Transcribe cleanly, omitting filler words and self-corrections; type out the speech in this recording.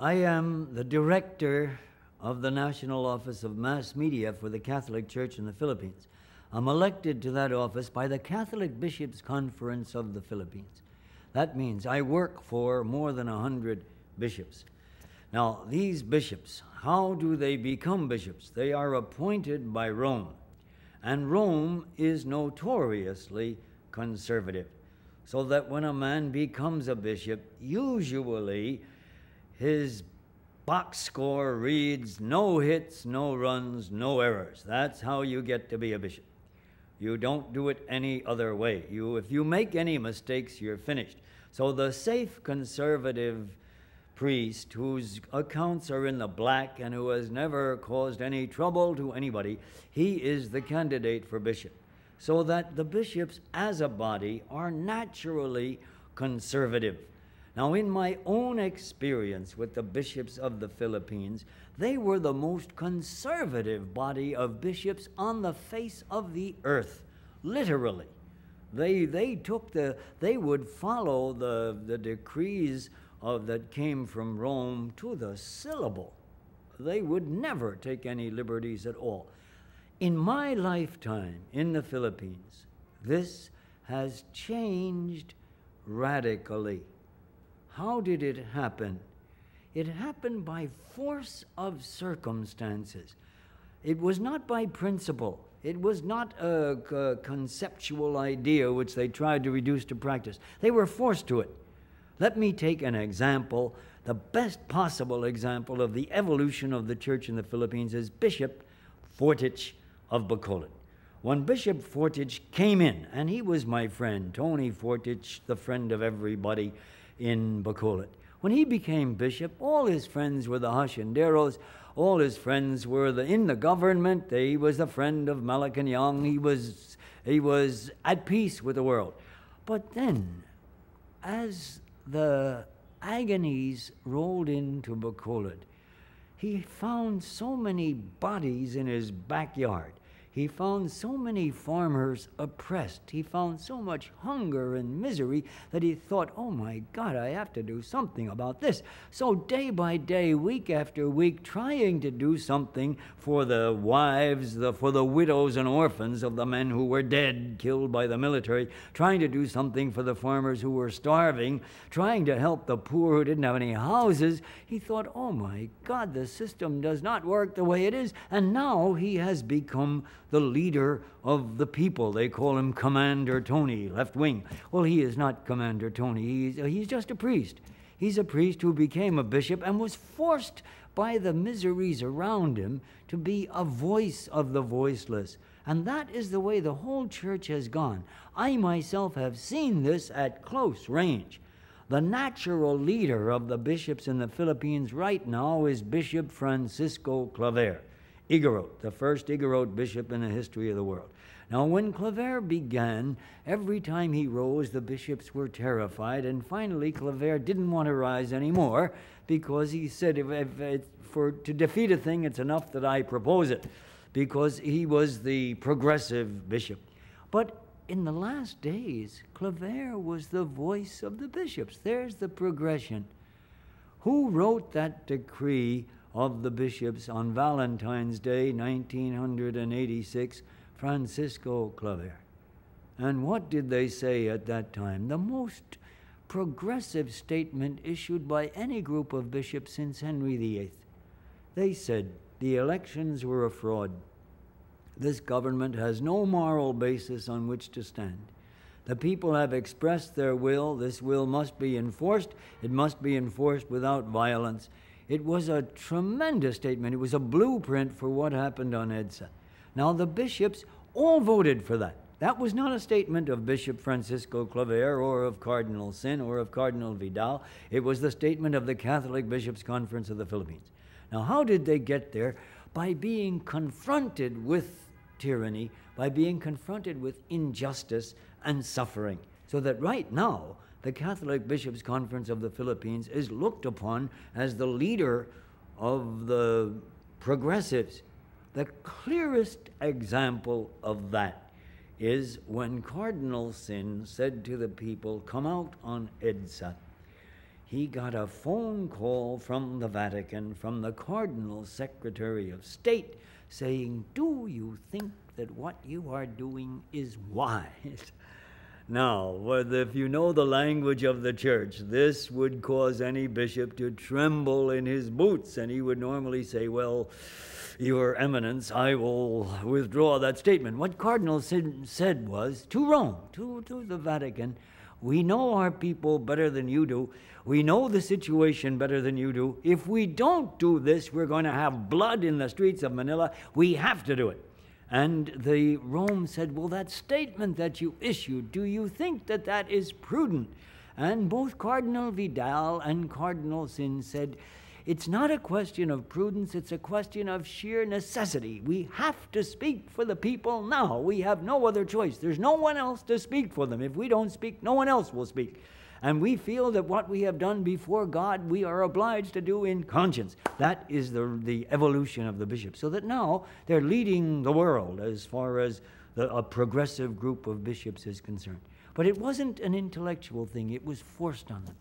I am the director of the National Office of Mass Media for the Catholic Church in the Philippines. I'm elected to that office by the Catholic Bishops' Conference of the Philippines. That means I work for more than 100 bishops. Now, these bishops, how do they become bishops? They are appointed by Rome, and Rome is notoriously conservative, so that when a man becomes a bishop, usually his box score reads no hits, no runs, no errors. That's how you get to be a bishop. You don't do it any other way. If you make any mistakes, you're finished. So the safe conservative priest whose accounts are in the black and who has never caused any trouble to anybody, he is the candidate for bishop. So that the bishops as a body are naturally conservative. Now, in my own experience with the bishops of the Philippines, they were the most conservative body of bishops on the face of the earth, literally. They would follow the decrees that came from Rome to the syllable. They would never take any liberties at all. In my lifetime in the Philippines, this has changed radically. How did it happen? It happened by force of circumstances. It was not by principle. It was not a conceptual idea which they tried to reduce to practice. They were forced to it. Let me take an example. The best possible example of the evolution of the church in the Philippines is Bishop Fortich of Bacolod. When Bishop Fortich came in, and he was my friend, Tony Fortich, the friend of everybody in Bacolod. When he became bishop, all his friends were the hacienderos, all his friends were in the government. He was a friend of Malacanang. He was at peace with the world. But then, as the agonies rolled into Bacolod, he found so many bodies in his backyard. He found so many farmers oppressed. He found so much hunger and misery that he thought, oh my God, I have to do something about this. So day by day, week after week, trying to do something for the wives, for the widows and orphans of the men who were dead, killed by the military, trying to do something for the farmers who were starving, trying to help the poor who didn't have any houses. He thought, oh my God, the system does not work the way it is. And now he has become the leader of the people. They call him Commander Tony, left wing. Well, he is not Commander Tony. He's just a priest. He's a priest who became a bishop and was forced by the miseries around him to be a voice of the voiceless. And that is the way the whole church has gone. I myself have seen this at close range. The natural leader of the bishops in the Philippines right now is Bishop Francisco Claver, Igorot, the first Igorot bishop in the history of the world. Now, when Claver began, every time he rose, the bishops were terrified, and finally Claver didn't want to rise anymore because he said, to defeat a thing, it's enough that I propose it, because he was the progressive bishop. But in the last days, Claver was the voice of the bishops. There's the progression. Who wrote that decree of the bishops on Valentine's Day, 1986, Francisco Claver. And what did they say at that time? The most progressive statement issued by any group of bishops since Henry VIII. They said the elections were a fraud. This government has no moral basis on which to stand. The people have expressed their will. This will must be enforced. It must be enforced without violence. It was a tremendous statement. It was a blueprint for what happened on EDSA. Now, the bishops all voted for that. That was not a statement of Bishop Francisco Claver or of Cardinal Sin or of Cardinal Vidal. It was the statement of the Catholic Bishops' Conference of the Philippines. Now, how did they get there? By being confronted with tyranny, by being confronted with injustice and suffering. So that right now, the Catholic Bishops' Conference of the Philippines is looked upon as the leader of the progressives. The clearest example of that is when Cardinal Sin said to the people, come out on EDSA. he got a phone call from the Vatican, from the Cardinal Secretary of State, saying, "Do you think that what you are doing is wise?" Now, if you know the language of the church, this would cause any bishop to tremble in his boots, and he would normally say, "Well, Your Eminence, I will withdraw that statement." What Cardinal said was to Rome, to the Vatican, "We know our people better than you do. We know the situation better than you do. If we don't do this, we're going to have blood in the streets of Manila. We have to do it." And the Rome said, "Well, that statement that you issued, do you think that that is prudent?" And both Cardinal Vidal and Cardinal Sin said, "It's not a question of prudence, it's a question of sheer necessity. We have to speak for the people now. We have no other choice. There's no one else to speak for them. If we don't speak, no one else will speak. And we feel that what we have done before God, we are obliged to do in conscience." That is the evolution of the bishops. So that now they're leading the world as far as a progressive group of bishops is concerned. But it wasn't an intellectual thing. It was forced on them.